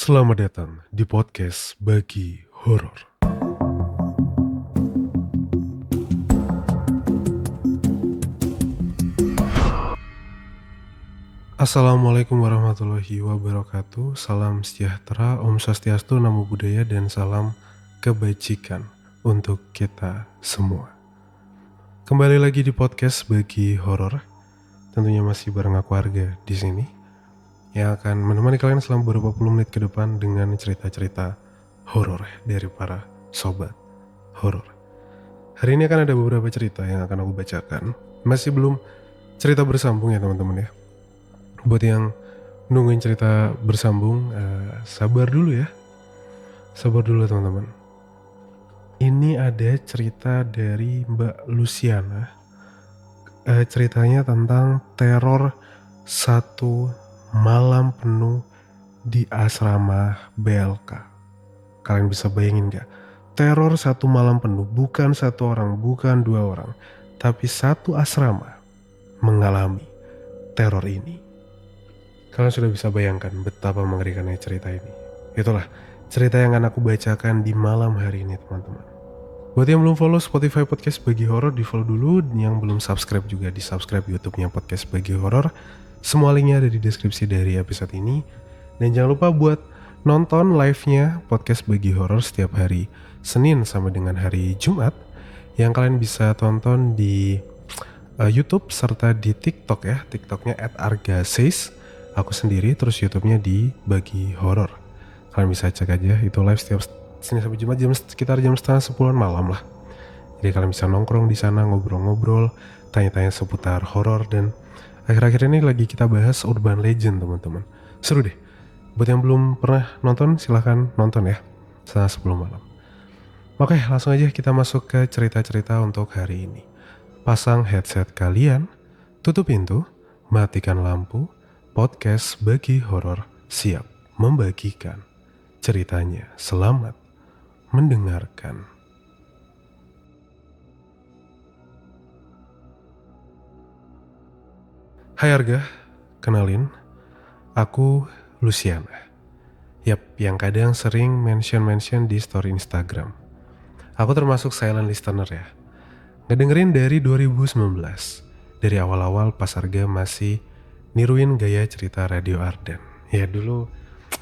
Selamat datang di podcast Bagi Horor. Assalamualaikum warahmatullahi wabarakatuh. Salam sejahtera, Om Swastiastu, Namo Buddhaya, dan salam kebajikan untuk kita semua. Kembali lagi di podcast Bagi Horor. Tentunya masih bareng aku Arga di sini yang akan menemani kalian selama beberapa puluh menit ke depan dengan cerita-cerita horor dari para sobat horor. Hari ini akan ada beberapa cerita yang akan aku bacakan. Masih belum cerita bersambung ya teman-teman ya. Buat yang nungguin cerita bersambung, sabar dulu ya. Sabar dulu teman-teman. Ini ada cerita dari Mbak Luciana. Ceritanya tentang teror satu malam penuh di asrama BLK. Kalian bisa bayangin gak? Teror satu malam penuh, bukan satu orang, bukan dua orang, tapi satu asrama mengalami teror ini. Kalian sudah bisa bayangkan betapa mengerikannya cerita ini. Itulah cerita yang akan aku bacakan di malam hari ini teman-teman. Buat yang belum follow Spotify Podcast Bagi Horor, di follow dulu. Yang belum subscribe juga di subscribe YouTube-nya Podcast Bagi Horor. Semua linknya ada di deskripsi dari episode ini. Dan jangan lupa buat nonton live-nya Podcast Bagi Horor setiap hari Senin sampai dengan hari Jumat, yang kalian bisa tonton di YouTube serta di TikTok ya. TikToknya @argasays, aku sendiri, terus YouTube-nya di Bagi Horor. Kalian bisa cek aja, itu live setiap Senin sampai Jumat sekitar jam 9:30 malam lah. Jadi kalian bisa nongkrong di sana, ngobrol-ngobrol, tanya-tanya seputar horor, dan akhir-akhir ini lagi kita bahas urban legend teman-teman. Seru deh. Buat yang belum pernah nonton, silahkan nonton ya. 9:30 malam. Oke, langsung aja kita masuk ke cerita-cerita untuk hari ini. Pasang headset kalian, tutup pintu, matikan lampu. Podcast Bagi Horor siap membagikan ceritanya. Selamat mendengarkan. Hai Arga, kenalin, aku Luciana. Yap, yang kadang sering mention di story Instagram. Aku termasuk silent listener ya. Ngedengerin dari 2019. Dari awal-awal pas Arga masih niruin gaya cerita Radio Ardan. Ya dulu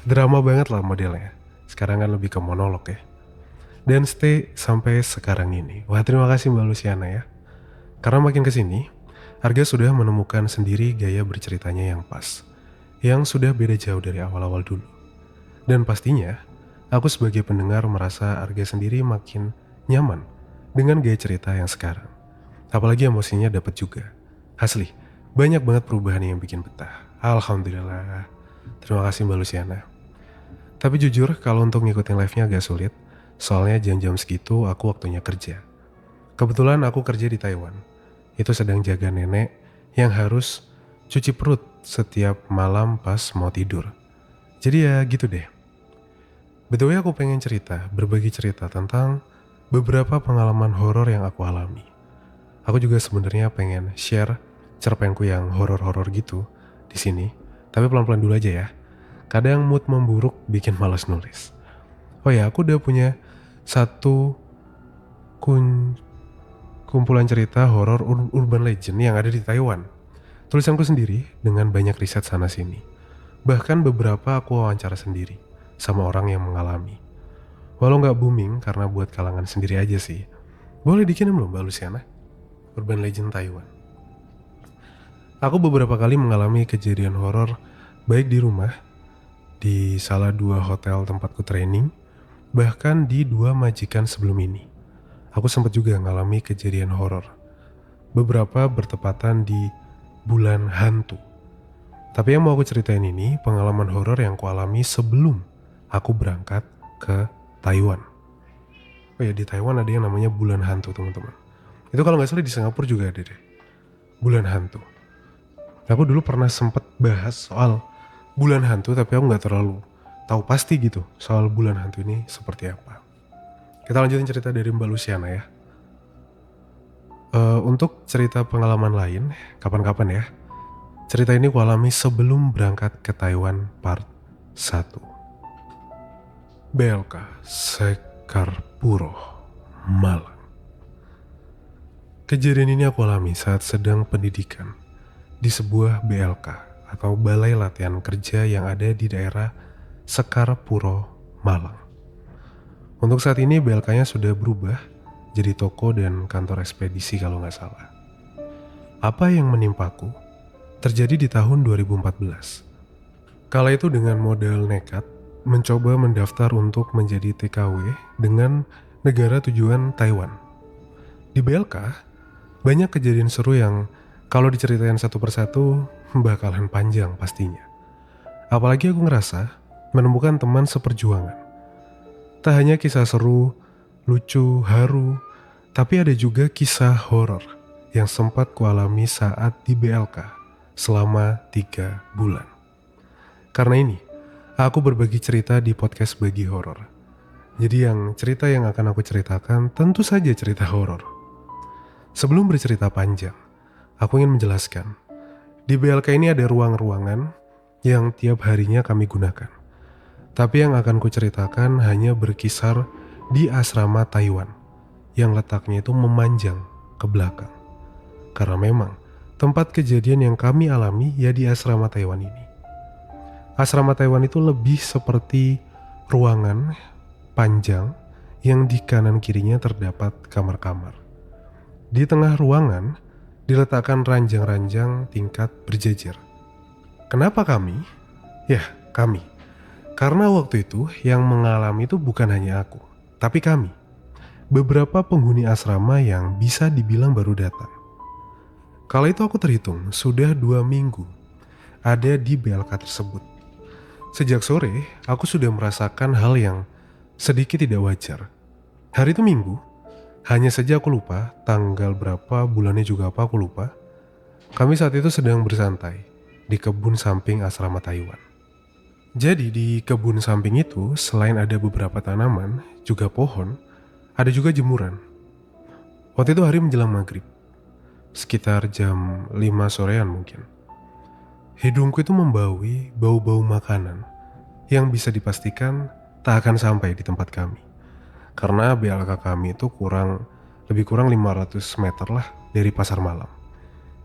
drama banget lah modelnya. Sekarang kan lebih ke monolog ya. Dan stay sampai sekarang ini. Wah, terima kasih Mbak Luciana ya. Karena makin kesini, Arga sudah menemukan sendiri gaya berceritanya yang pas. Yang sudah beda jauh dari awal-awal dulu. Dan pastinya, aku sebagai pendengar merasa Arga sendiri makin nyaman dengan gaya cerita yang sekarang. Apalagi emosinya dapat juga. Asli, banyak banget perubahan yang bikin betah. Alhamdulillah. Terima kasih Mbak Luciana. Tapi jujur, kalau untuk ngikutin live-nya agak sulit. Soalnya jam-jam segitu aku waktunya kerja. Kebetulan aku kerja di Taiwan. Itu sedang jaga nenek yang harus cuci perut setiap malam pas mau tidur. Jadi ya gitu deh. Betul ya, aku pengen berbagi cerita tentang beberapa pengalaman horor yang aku alami. Aku juga sebenarnya pengen share cerpenku yang horor-horor gitu di sini. Tapi pelan-pelan dulu aja ya. Kadang mood memburuk bikin malas nulis. Oh ya, aku udah punya satu kumpulan cerita horor urban legend yang ada di Taiwan. Tulisanku sendiri dengan banyak riset sana sini. Bahkan beberapa aku wawancara sendiri sama orang yang mengalami. Walau gak booming karena buat kalangan sendiri aja sih. Boleh dikirim loh Mbak Luciana, Urban Legend Taiwan. Aku beberapa kali mengalami kejadian horor, baik di rumah, di salah 2 hotel tempatku training, bahkan di 2 majikan sebelum ini. Aku sempat juga mengalami kejadian horor. Beberapa bertepatan di bulan hantu. Tapi yang mau aku ceritain ini pengalaman horor yang aku alami sebelum aku berangkat ke Taiwan. Oh ya, di Taiwan ada yang namanya bulan hantu teman-teman. Itu kalau nggak salah di Singapura juga ada deh, bulan hantu. Aku dulu pernah sempat bahas soal bulan hantu, tapi aku nggak terlalu tahu pasti gitu soal bulan hantu ini seperti apa. Kita lanjutin cerita dari Mbak Luciana ya. Untuk cerita pengalaman lain, kapan-kapan ya. Cerita ini ku alami sebelum berangkat ke Taiwan part 1. BLK Sekarpuro, Malang. Kejadian ini aku alami saat sedang pendidikan di sebuah BLK atau Balai Latihan Kerja yang ada di daerah Sekarpuro, Malang. Untuk saat ini BLK-nya sudah berubah jadi toko dan kantor ekspedisi kalau nggak salah. Apa yang menimpaku terjadi di tahun 2014. Kala itu dengan modal nekat, mencoba mendaftar untuk menjadi TKW dengan negara tujuan Taiwan. Di BLK, banyak kejadian seru yang kalau diceritain satu persatu bakalan panjang pastinya. Apalagi aku ngerasa menemukan teman seperjuangan. Tak hanya kisah seru, lucu, haru, tapi ada juga kisah horor yang sempat kualami saat di BLK selama 3 bulan. Karena ini, aku berbagi cerita di podcast Bagi Horor. Jadi cerita yang akan aku ceritakan tentu saja cerita horor. Sebelum bercerita panjang, aku ingin menjelaskan. Di BLK ini ada ruang-ruangan yang tiap harinya kami gunakan. Tapi yang akan kuceritakan hanya berkisar di asrama Taiwan, yang letaknya itu memanjang ke belakang. Karena memang tempat kejadian yang kami alami ya di asrama Taiwan ini. Asrama Taiwan itu lebih seperti ruangan panjang yang di kanan kirinya terdapat kamar-kamar. Di tengah ruangan diletakkan ranjang-ranjang tingkat berjejer. Kenapa kami? Ya, kami. Karena waktu itu yang mengalami itu bukan hanya aku, tapi kami. Beberapa penghuni asrama yang bisa dibilang baru datang. Kala itu aku terhitung sudah 2 minggu ada di BLK tersebut. Sejak sore, aku sudah merasakan hal yang sedikit tidak wajar. Hari itu Minggu, hanya saja aku lupa tanggal berapa, bulannya juga apa aku lupa. Kami saat itu sedang bersantai di kebun samping asrama Taiwan. Jadi di kebun samping itu, selain ada beberapa tanaman, juga pohon, ada juga jemuran. Waktu itu hari menjelang maghrib, sekitar jam 5 sorean mungkin. Hidungku itu membaui bau-bau makanan yang bisa dipastikan tak akan sampai di tempat kami. Karena BLK kami itu lebih kurang 500 meter lah dari pasar malam.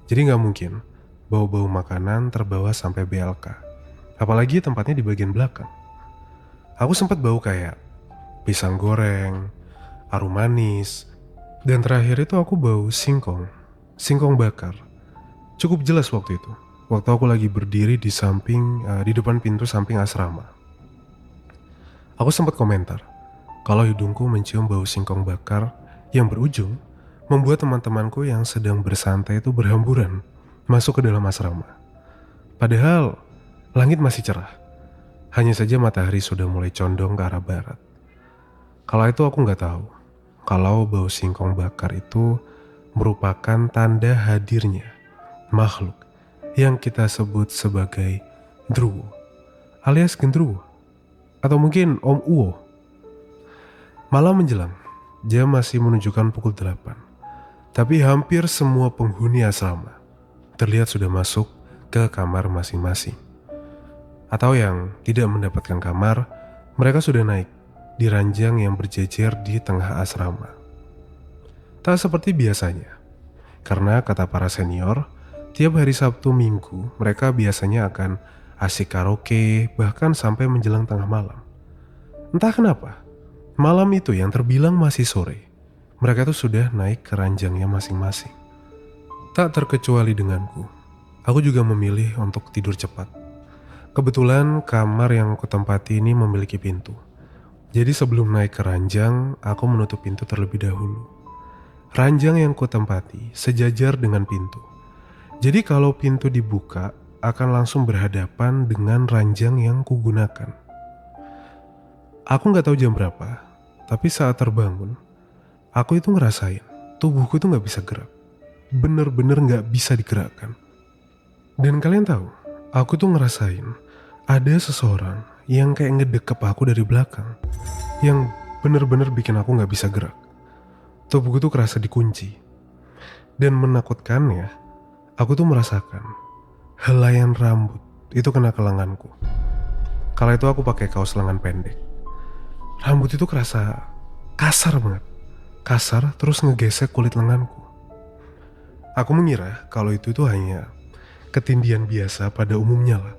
Jadi gak mungkin bau-bau makanan terbawa sampai BLK. Apalagi tempatnya di bagian belakang. Aku sempat bau kayak pisang goreng, harum manis, dan terakhir itu aku bau singkong bakar. Cukup jelas waktu itu. Waktu aku lagi berdiri di depan pintu samping asrama. Aku sempat komentar kalau hidungku mencium bau singkong bakar yang berujung membuat teman-temanku yang sedang bersantai itu berhamburan masuk ke dalam asrama. Padahal langit masih cerah. Hanya saja matahari sudah mulai condong ke arah barat. Kala itu aku nggak tahu kalau bau singkong bakar itu merupakan tanda hadirnya makhluk yang kita sebut sebagai Druwo alias Gendruwo atau mungkin Om Uwo. Malam menjelang, jam masih menunjukkan pukul 8. Tapi hampir semua penghuni asrama terlihat sudah masuk ke kamar masing-masing. Atau yang tidak mendapatkan kamar, mereka sudah naik di ranjang yang berjejer di tengah asrama. Tak seperti biasanya, karena kata para senior, tiap hari Sabtu Minggu mereka biasanya akan asik karaoke bahkan sampai menjelang tengah malam. Entah kenapa, malam itu yang terbilang masih sore, mereka tuh sudah naik ke ranjangnya masing-masing. Tak terkecuali denganku, aku juga memilih untuk tidur cepat. Kebetulan kamar yang kutempati ini memiliki pintu. Jadi sebelum naik ke ranjang, aku menutup pintu terlebih dahulu. Ranjang yang kutempati sejajar dengan pintu. Jadi kalau pintu dibuka, akan langsung berhadapan dengan ranjang yang kugunakan. Aku gak tahu jam berapa, tapi saat terbangun, aku itu ngerasain tubuhku itu gak bisa gerak. Bener-bener gak bisa digerakkan. Dan kalian tahu, aku tuh ngerasain ada seseorang yang kayak ngedekep aku dari belakang, yang bener-bener bikin aku gak bisa gerak. Tubuhku tuh kerasa dikunci. Dan menakutkannya, aku tuh merasakan helaian rambut itu kena ke lenganku. Kala itu aku pakai kaos lengan pendek. Rambut itu kerasa kasar banget. Kasar terus ngegesek kulit lenganku. Aku mengira kalau itu tuh hanya ketindihan biasa pada umumnya lah.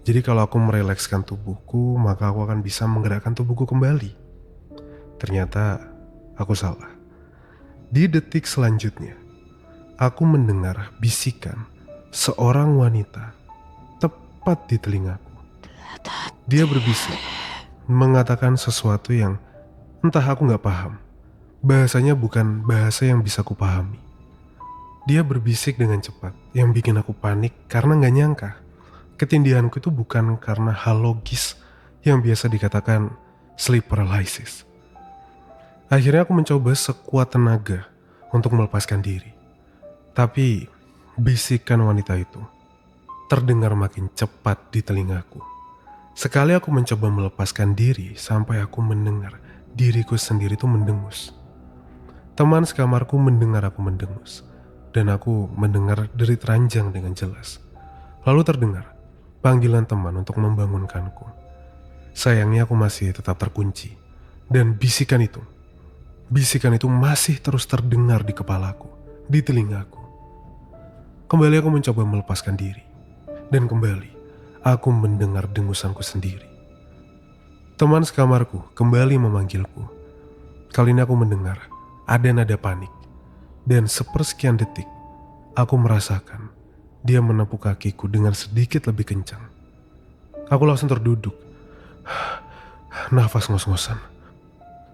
Jadi kalau aku merelekskan tubuhku, maka aku akan bisa menggerakkan tubuhku kembali. Ternyata aku salah. Di detik selanjutnya, aku mendengar bisikan seorang wanita tepat di telingaku. Dia berbisik, mengatakan sesuatu yang entah aku gak paham. Bahasanya bukan bahasa yang bisa kupahami. Dia berbisik dengan cepat, yang bikin aku panik karena gak nyangka. Ketindihanku itu bukan karena hal logis yang biasa dikatakan sleep paralysis. Akhirnya aku mencoba sekuat tenaga untuk melepaskan diri. Tapi bisikan wanita itu terdengar makin cepat di telingaku. Sekali aku mencoba melepaskan diri sampai aku mendengar diriku sendiri itu mendengus. Teman sekamarku mendengar aku mendengus, dan aku mendengar derit ranjang dengan jelas. Lalu terdengar panggilan teman untuk membangunkanku. Sayangnya aku masih tetap terkunci, dan bisikan itu masih terus terdengar di kepalaku, di telingaku. Kembali aku mencoba melepaskan diri, dan kembali aku mendengar dengusanku sendiri. Teman sekamarku kembali memanggilku. Kali ini aku mendengar ada nada panik, dan sepersekian detik aku merasakan dia menepuk kakiku dengan sedikit lebih kencang. Aku langsung terduduk, nafas ngos-ngosan.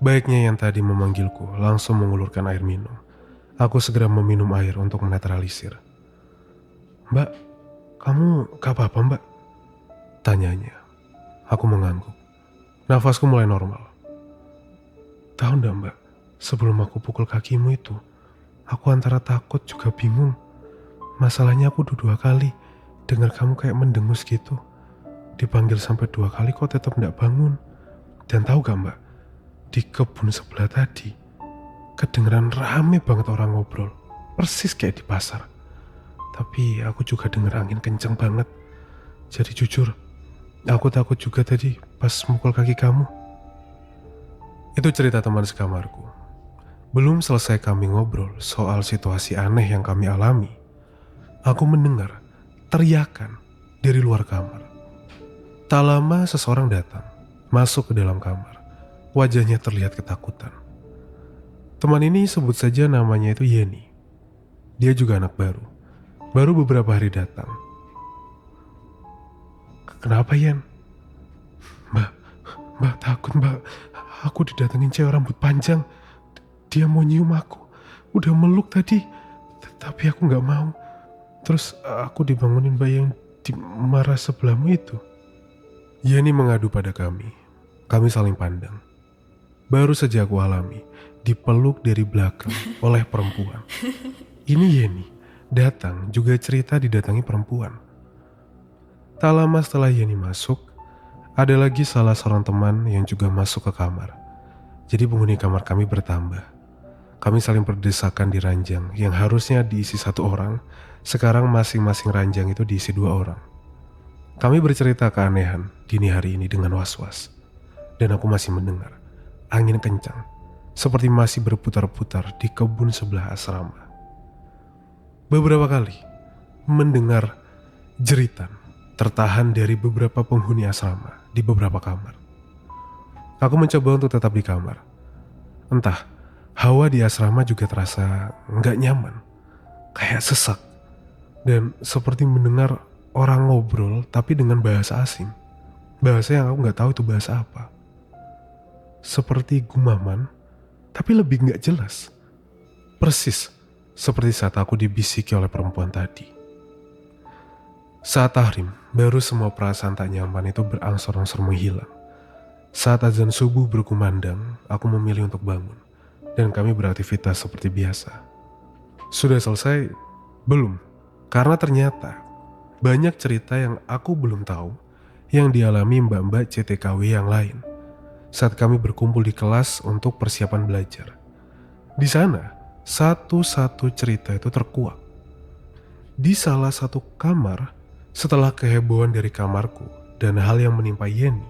Baiknya yang tadi memanggilku langsung mengulurkan air minum. Aku segera meminum air untuk menetralisir. "Mbak, kamu gak apa-apa, Mbak?" tanyanya. Aku mengangguk. Nafasku mulai normal. "Tahu ndak, Mbak, sebelum aku pukul kakimu itu, aku antara takut juga bingung. Masalahnya aku udah 2 kali dengar kamu kayak mendengus gitu. Dipanggil sampai 2 kali kok tetap ndak bangun. Dan tahu gak, Mbak, di kebun sebelah tadi kedengeran rame banget orang ngobrol, persis kayak di pasar. Tapi aku juga denger angin kenceng banget. Jadi jujur, aku takut juga tadi pas mukul kaki kamu." Itu cerita teman sekamarku. Belum selesai kami ngobrol soal situasi aneh yang kami alami, aku mendengar teriakan dari luar kamar. Tak lama seseorang datang, masuk ke dalam kamar. Wajahnya terlihat ketakutan. Teman ini sebut saja namanya itu Yeni. Dia juga anak baru. Baru beberapa hari datang. "Kenapa, Yen?" Mbak takut, Mbak. Aku didatengin cewek rambut panjang. Dia mau nyium aku. Udah meluk tadi. Tapi aku gak mau. Terus aku dibangunin Mbak yang di marah sebelahmu itu." Yeni mengadu pada kami. Kami saling pandang. Baru saja aku alami dipeluk dari belakang oleh perempuan. Ini Yeni datang juga cerita didatangi perempuan. Tak lama setelah Yeni masuk, ada lagi salah seorang teman yang juga masuk ke kamar. Jadi penghuni kamar kami bertambah. Kami saling berdesakan di ranjang yang harusnya diisi 1 orang. Sekarang masing-masing ranjang itu diisi 2 orang. Kami bercerita keanehan dini hari ini dengan was-was. Dan aku masih mendengar angin kencang, seperti masih berputar-putar di kebun sebelah asrama. Beberapa kali mendengar jeritan tertahan dari beberapa penghuni asrama di beberapa kamar. Aku mencoba untuk tetap di kamar. Entah, hawa di asrama juga terasa nggak nyaman, kayak sesak, dan seperti mendengar orang ngobrol tapi dengan bahasa asing. Bahasa yang aku nggak tahu itu bahasa apa. Seperti gumaman, tapi lebih nggak jelas. Persis seperti saat aku dibisiki oleh perempuan tadi. Saat tahrim, baru semua perasaan tak nyaman itu berangsur-angsur menghilang. Saat azan subuh berkumandang, aku memilih untuk bangun, dan kami beraktivitas seperti biasa. Sudah selesai? Belum, karena ternyata banyak cerita yang aku belum tahu yang dialami mbak-mbak CTKW yang lain saat kami berkumpul di kelas untuk persiapan belajar. Di sana, satu-satu cerita itu terkuak. Di salah satu kamar, setelah kehebohan dari kamarku dan hal yang menimpa Yeni,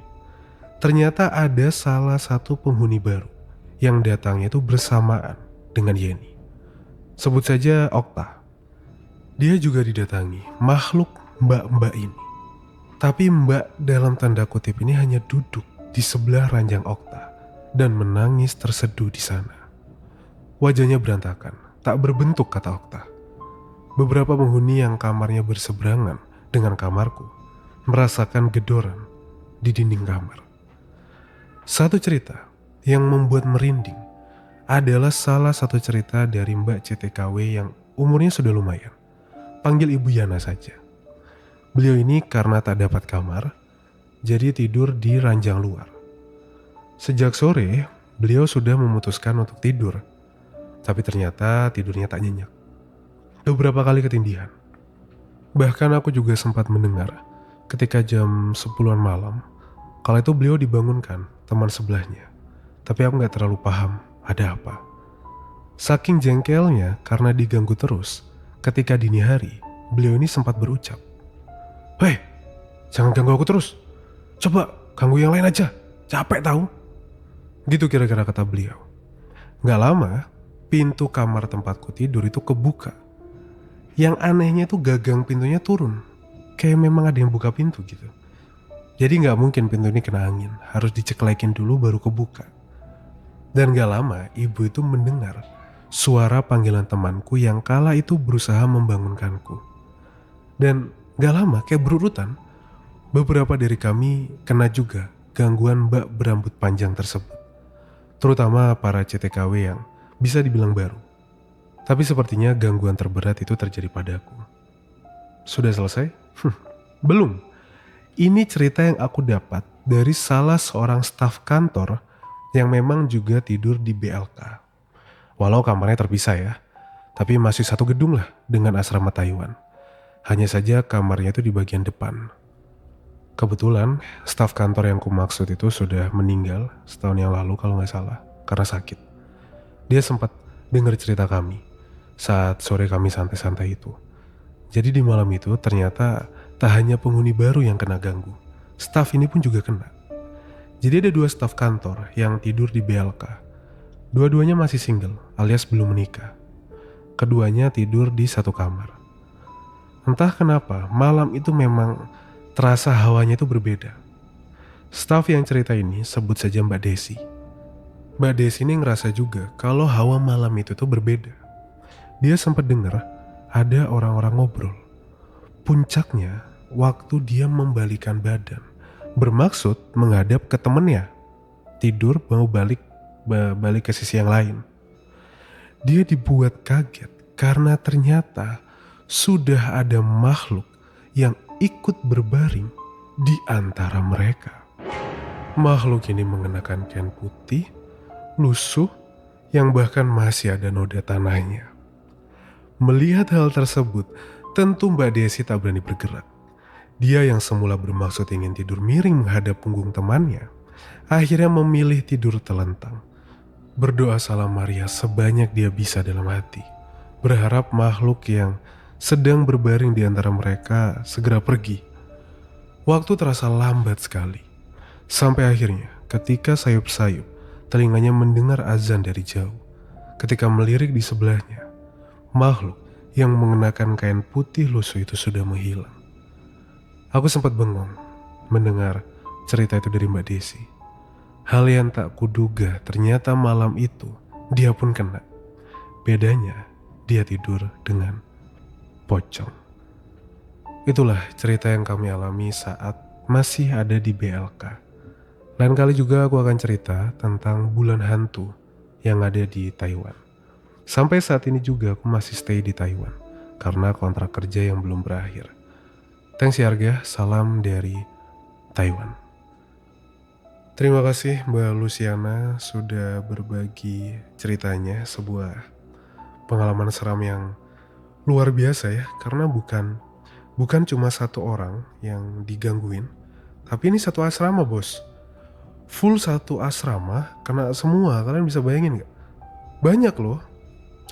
Ternyata ada salah satu penghuni baru yang datangnya itu bersamaan dengan Yeni. Sebut saja Okta. Dia juga didatangi makhluk mbak-mbak ini. Tapi mbak dalam tanda kutip ini hanya duduk di sebelah ranjang Okta dan menangis terseduh di sana. Wajahnya berantakan, tak berbentuk, kata Okta. Beberapa penghuni yang kamarnya berseberangan dengan kamarku merasakan gedoran di dinding kamar. Satu cerita yang membuat merinding adalah salah satu cerita dari Mbak CTKW yang umurnya sudah lumayan. Panggil Ibu Yana saja. Beliau ini karena tak dapat kamar, jadi tidur di ranjang luar. Sejak sore, beliau sudah memutuskan untuk tidur. Tapi ternyata tidurnya tak nyenyak. Beberapa kali ketindihan. Bahkan aku juga sempat mendengar ketika jam 10-an malam, kala itu beliau dibangunkan teman sebelahnya. Tapi aku gak terlalu paham ada apa. Saking jengkelnya karena diganggu terus, ketika dini hari, beliau ini sempat berucap, "Hei, jangan ganggu aku terus. Coba ganggu yang lain aja. Capek tahu." Gitu kira-kira kata beliau. Gak lama, pintu kamar tempatku tidur itu kebuka. Yang anehnya itu gagang pintunya turun. Kayak memang ada yang buka pintu gitu. Jadi gak mungkin pintu ini kena angin. Harus diceklekin dulu baru kebuka. Dan gak lama ibu itu mendengar suara panggilan temanku yang kala itu berusaha membangunkanku. Dan gak lama kayak berurutan, beberapa dari kami kena juga gangguan mbak berambut panjang tersebut. Terutama para CTKW yang bisa dibilang baru. Tapi sepertinya gangguan terberat itu terjadi padaku. Sudah selesai? Belum. Ini cerita yang aku dapat dari salah seorang staf kantor yang memang juga tidur di BLK. Walau kamarnya terpisah ya, tapi masih satu gedung lah dengan asrama Taiwan. Hanya saja kamarnya itu di bagian depan. Kebetulan staf kantor yang kumaksud itu sudah meninggal setahun yang lalu kalau gak salah, karena sakit. Dia sempat dengar cerita kami saat sore kami santai-santai itu. Jadi di malam itu ternyata tak hanya penghuni baru yang kena ganggu, staf ini pun juga kena. Jadi ada 2 staf kantor yang tidur di BLK. Dua-duanya masih single alias belum menikah. Keduanya tidur di satu kamar. Entah kenapa malam itu memang terasa hawanya itu berbeda. Staf yang cerita ini sebut saja Mbak Desi. Mbak Desi ini ngerasa juga kalau hawa malam itu tuh berbeda. Dia sempat dengar ada orang-orang ngobrol. Puncaknya waktu dia membalikan badan, bermaksud menghadap ke temennya. Tidur mau balik ke sisi yang lain. Dia dibuat kaget karena ternyata sudah ada makhluk yang ikut berbaring di antara mereka. Makhluk ini mengenakan kain putih, lusuh, yang bahkan masih ada noda tanahnya. Melihat hal tersebut, tentu Mbak Desi tak berani bergerak. Dia yang semula bermaksud ingin tidur miring menghadap punggung temannya, akhirnya memilih tidur telentang. Berdoa salam Maria sebanyak dia bisa dalam hati, berharap makhluk yang sedang berbaring di antara mereka segera pergi. Waktu terasa lambat sekali, sampai akhirnya ketika sayup-sayup telinganya mendengar azan dari jauh. Ketika melirik di sebelahnya, makhluk yang mengenakan kain putih lusuh itu sudah menghilang. Aku sempat bengong mendengar cerita itu dari Mbak Desi. Hal yang tak kuduga ternyata malam itu dia pun kena. Bedanya dia tidur dengan pocong. Itulah cerita yang kami alami saat masih ada di BLK. Lain kali juga aku akan cerita tentang bulan hantu yang ada di Taiwan. Sampai saat ini juga aku masih stay di Taiwan karena kontrak kerja yang belum berakhir. Thanks ya Arga, salam dari Taiwan. Terima kasih Mbak Luciana sudah berbagi ceritanya, sebuah pengalaman seram yang luar biasa ya, karena bukan cuma satu orang yang digangguin, tapi ini satu asrama bos. Full satu asrama kena semua, kalian bisa bayangin gak? Banyak loh.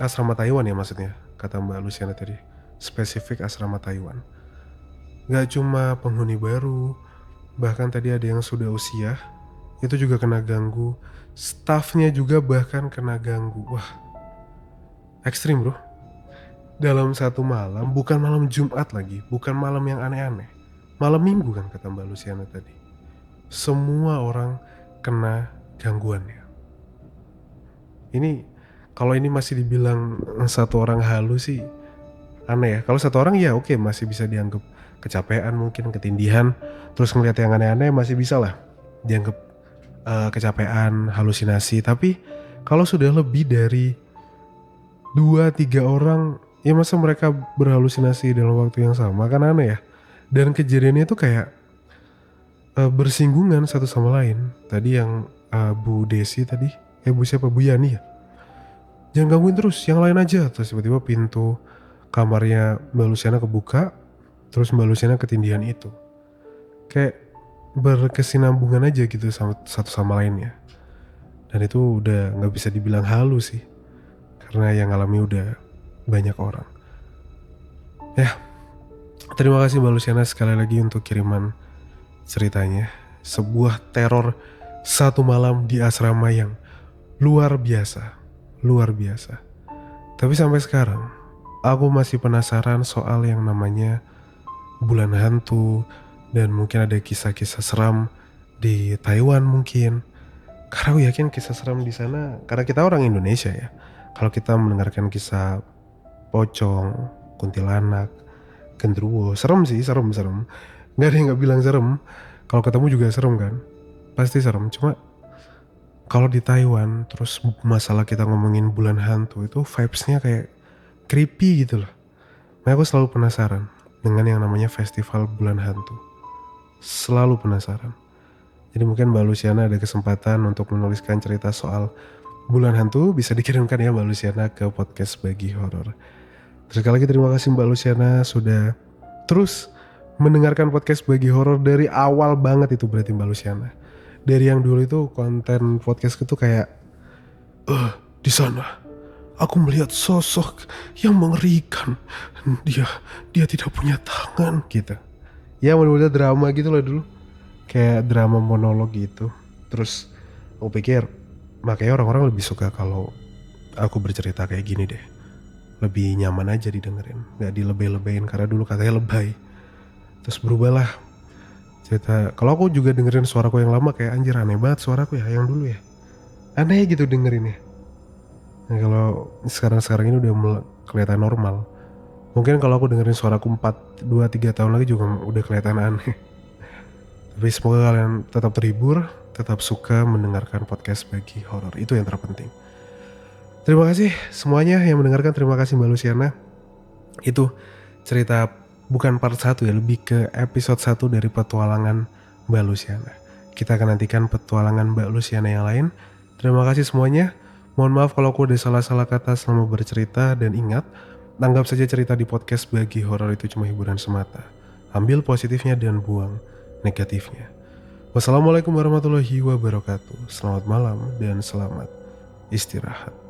Asrama Taiwan ya maksudnya, kata Mbak Luciana tadi. Spesifik asrama Taiwan. Gak cuma penghuni baru, bahkan tadi ada yang sudah usia, itu juga kena ganggu, staffnya juga bahkan kena ganggu. Wah, ekstrim bro. Dalam satu malam, bukan malam Jumat lagi, bukan malam yang aneh-aneh, malam Minggu kan kata Mbak Luciana tadi, semua orang kena gangguannya. Ini kalau ini masih dibilang satu orang halu sih aneh ya. Kalau satu orang ya oke, masih bisa dianggap kecapean, mungkin ketindihan, terus ngeliat yang aneh-aneh masih bisa lah dianggap kecapean, halusinasi. Tapi kalau sudah lebih dari 2-3 orang, ya masa mereka berhalusinasi dalam waktu yang sama, kan aneh ya. Dan kejadiannya itu kayak bersinggungan satu sama lain. Tadi yang Bu Desi tadi, Bu siapa, Bu Yani ya, jangan gangguin terus, yang lain aja. Terus tiba-tiba pintu kamarnya Mbak Luciana kebuka, terus Mbak Luciana ketindihan itu. Kayak berkesinambungan aja gitu sama satu sama lainnya. Dan itu udah gak bisa dibilang halu sih, karena yang ngalami udah banyak orang. Ya, terima kasih Mbak Luciana sekali lagi untuk kiriman ceritanya. Sebuah teror satu malam di asrama yang luar biasa. Luar biasa. Tapi sampai sekarang aku masih penasaran soal yang namanya bulan hantu, dan mungkin ada kisah-kisah seram di Taiwan mungkin. Karena aku yakin kisah seram di sana, karena kita orang Indonesia ya. Kalau kita mendengarkan kisah pocong, kuntilanak, genderuwo, serem sih, serem. Nggak ada yang nggak bilang serem. Kalau ketemu juga serem kan, pasti serem. Cuma kalau di Taiwan, terus masalah kita ngomongin bulan hantu, itu vibes-nya kayak creepy gitu loh. Nah, aku selalu penasaran dengan yang namanya festival bulan hantu. Selalu penasaran. Jadi mungkin Mbak Luciana ada kesempatan untuk menuliskan cerita soal bulan hantu, bisa dikirimkan ya Mbak Luciana ke podcast Bagi Horor. Terus sekali lagi terima kasih Mbak Luciana sudah terus mendengarkan podcast Bagi Horor dari awal banget. Itu berarti Mbak Luciana. Dari yang dulu itu konten podcast itu kayak di sana aku melihat sosok yang mengerikan. Dia tidak punya tangan gitu. Ya bener-bener drama gitu loh dulu. Kayak drama monolog gitu. Terus aku pikir makanya orang-orang lebih suka kalau aku bercerita kayak gini deh. Lebih nyaman aja didengerin, gak dilebay-lebayin, karena dulu katanya lebay. Terus berubahlah cerita. Kalau aku juga dengerin suaraku yang lama kayak anjir aneh banget suaraku ya yang dulu ya. Aneh gitu dengerinnya. Nah, kalau sekarang ini udah kelihatan normal. Mungkin kalau aku dengerin suaraku 2-3 tahun lagi juga udah kelihatan aneh. Tapi semoga kalian tetap terhibur, tetap suka mendengarkan podcast Bagi Horor. Itu yang terpenting. Terima kasih semuanya yang mendengarkan. Terima kasih Mbak Luciana. Itu cerita bukan part 1 ya, lebih ke episode 1 dari petualangan Mbak Luciana. Kita akan nantikan petualangan Mbak Luciana yang lain. Terima kasih semuanya. Mohon maaf kalau aku ada salah-salah kata selama bercerita, dan ingat, anggap saja cerita di podcast Bagi Horor itu cuma hiburan semata. Ambil positifnya dan buang negatifnya. Wassalamualaikum warahmatullahi wabarakatuh. Selamat malam dan selamat istirahat.